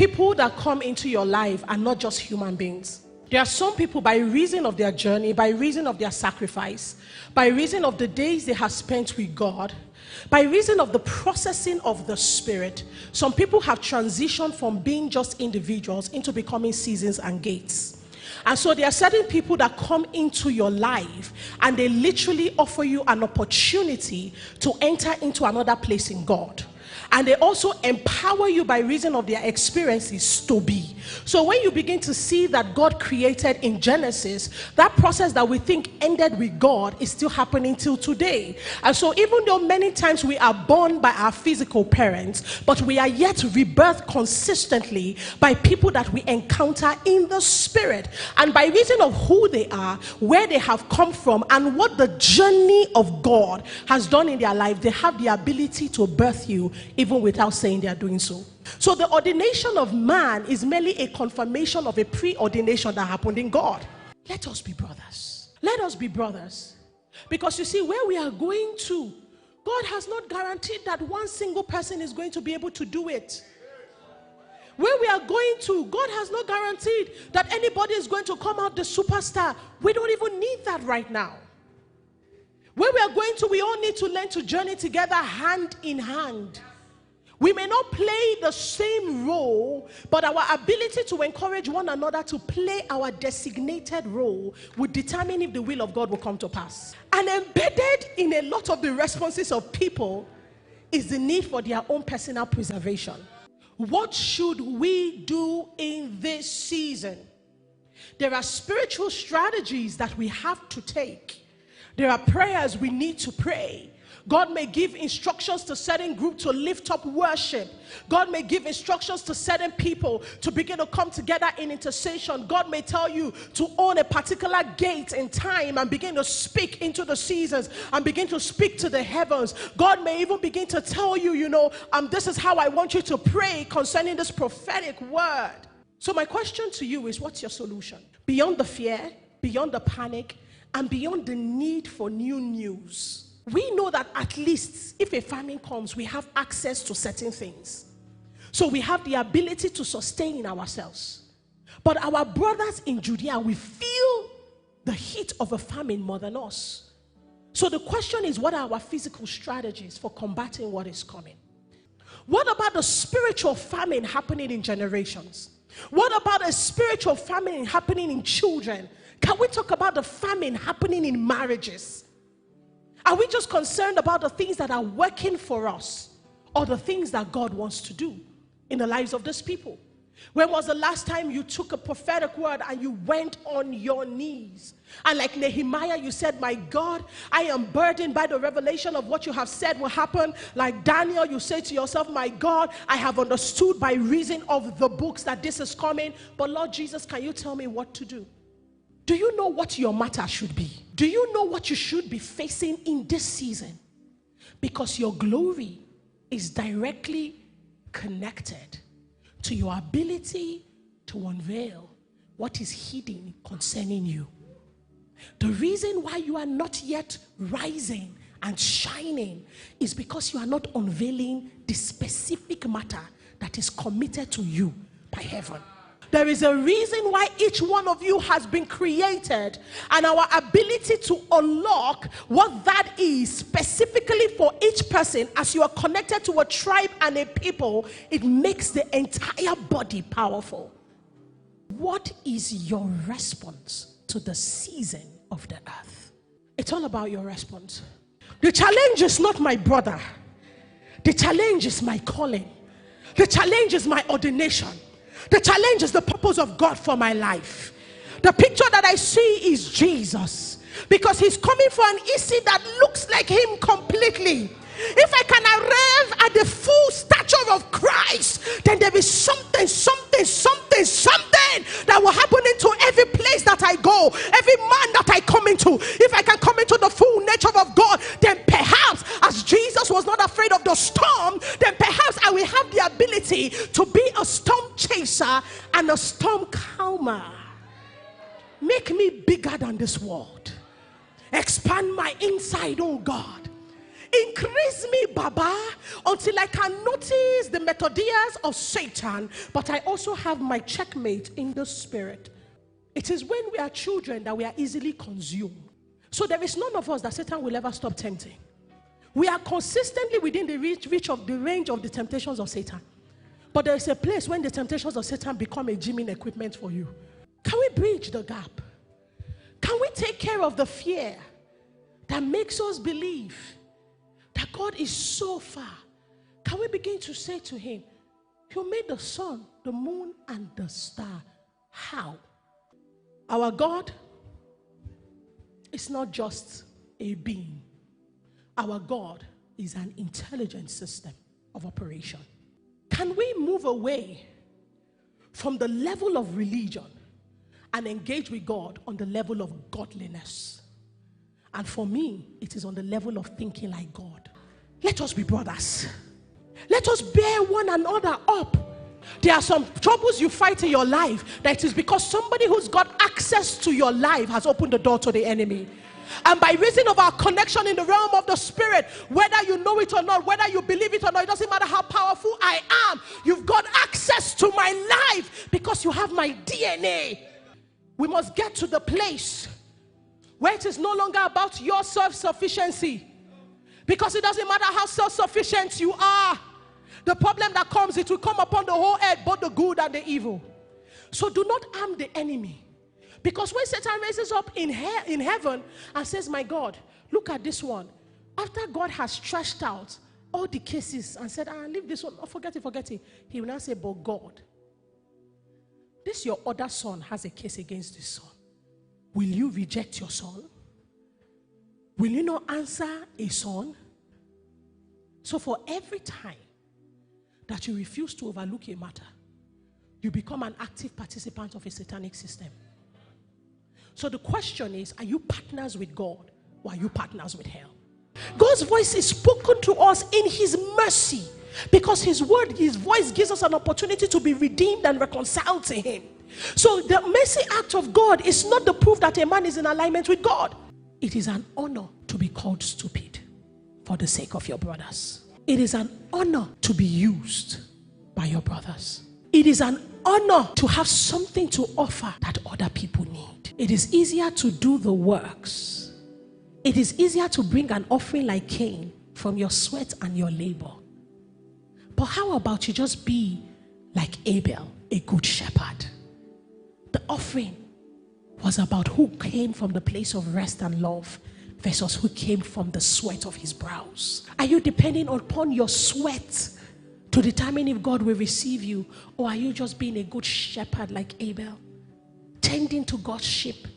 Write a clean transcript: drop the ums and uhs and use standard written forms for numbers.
people that come into your life are not just human beings. There are some people, by reason of their journey, by reason of their sacrifice, by reason of the days they have spent with God, by reason of the processing of the Spirit, some people have transitioned from being just individuals into becoming seasons and gates. And so there are certain people that come into your life and they literally offer you an opportunity to enter into another place in God. And they also empower you by reason of their experiences to be. So when you begin to see that God created in Genesis, that process that we think ended with God is still happening till today. And so even though many times we are born by our physical parents, but we are yet rebirthed consistently by people that we encounter in the Spirit. And by reason of who they are, where they have come from, and what the journey of God has done in their life, they have the ability to birth you even without saying they are doing so. So the ordination of man is merely a confirmation of a preordination that happened in God. Let us be brothers. Let us be brothers. Because you see, where we are going to, God has not guaranteed that one single person is going to be able to do it. Where we are going to, God has not guaranteed that anybody is going to come out the superstar. We don't even need that right now. Where we are going to, we all need to learn to journey together hand in hand. We may not play the same role, but our ability to encourage one another to play our designated role will determine if the will of God will come to pass. And embedded in a lot of the responses of people is the need for their own personal preservation. What should we do in this season? There are spiritual strategies that we have to take. There are prayers we need to pray. God may give instructions to certain groups to lift up worship. God may give instructions to certain people to begin to come together in intercession. God may tell you to own a particular gate in time and begin to speak into the seasons and begin to speak to the heavens. God may even begin to tell you, this is how I want you to pray concerning this prophetic word. So my question to you is, what's your solution? Beyond the fear, beyond the panic, and beyond the need for new news. We know that at least if a famine comes, we have access to certain things. So we have the ability to sustain ourselves. But our brothers in Judea, we feel the heat of a famine more than us. So the question is, what are our physical strategies for combating what is coming? What about the spiritual famine happening in generations? What about a spiritual famine happening in children? Can we talk about the famine happening in marriages? Are we just concerned about the things that are working for us or the things that God wants to do in the lives of these people? When was the last time you took a prophetic word and you went on your knees? And like Nehemiah, you said, my God, I am burdened by the revelation of what you have said will happen. Like Daniel, you say to yourself, my God, I have understood by reason of the books that this is coming. But Lord Jesus, can you tell me what to do? Do you know what your matter should be? Do you know what you should be facing in this season? Because your glory is directly connected to your ability to unveil what is hidden concerning you. The reason why you are not yet rising and shining is because you are not unveiling the specific matter that is committed to you by heaven. There is a reason why each one of you has been created, and our ability to unlock what that is specifically for each person as you are connected to a tribe and a people, it makes the entire body powerful. What is your response to the season of the earth? It's all about your response. The challenge is not my brother. The challenge is my calling. The challenge is my ordination. The challenge is the purpose of God for my life. The picture that I see is Jesus, because he's coming for an Isi that looks like him completely. If I can arrive at the full stature of Christ, then there is something that will happen into every place that I go, every man that I come into. If I can come into the full nature of God, then perhaps, as Jesus was not afraid of the storm, then perhaps I will have the ability to be a storm chaser and a storm calmer. Make me bigger than this world. Expand my inside, oh God. Increase me, Baba, until I can notice the methods of Satan, but I also have my checkmate in the spirit. It is when we are children that we are easily consumed. So there is none of us that Satan will ever stop tempting. We are consistently within the reach of the range of the temptations of Satan. But there is a place when the temptations of Satan become a gymming equipment for you. Can we bridge the gap? Can we take care of the fear that makes us believe that God is so far? Can we begin to say to him, you made the sun, the moon, and the star. How? Our God is not just a being. Our God is an intelligent system of operation. Can we move away from the level of religion and engage with God on the level of godliness? And for me, it is on the level of thinking like God. Let us be brothers. Let us bear one another up. There are some troubles you fight in your life that is because somebody who's got access to your life has opened the door to the enemy. And by reason of our connection in the realm of the spirit, whether you know it or not, whether you believe it or not, it doesn't matter how powerful I am, you've got access to my life because you have my DNA. We must get to the place where it is no longer about your self-sufficiency, because it doesn't matter how self-sufficient you are. The problem that comes, it will come upon the whole earth, both the good and the evil. So do not harm the enemy. Because when Satan raises up in heaven and says, my God, look at this one. After God has trashed out all the cases and said, leave this one, oh, forget it. He will now say, but God, this your other son has a case against this son. Will you reject your son? Will you not answer a son? So for every time that you refuse to overlook a matter, you become an active participant of a satanic system. So the question is, are you partners with God or are you partners with hell? God's voice is spoken to us in his mercy, because his word, his voice gives us an opportunity to be redeemed and reconciled to him. So the mercy act of God is not the proof that a man is in alignment with God. It is an honor to be called stupid for the sake of your brothers. It is an honor to be used by your brothers. It is an honor to have something to offer that other people need. It is easier to do the works. It is easier to bring an offering like Cain from your sweat and your labor. But how about you just be like Abel, a good shepherd? The offering was about who came from the place of rest and love versus who came from the sweat of his brows. Are you depending upon your sweat to determine if God will receive you, or are you just being a good shepherd like Abel, tending to God's sheep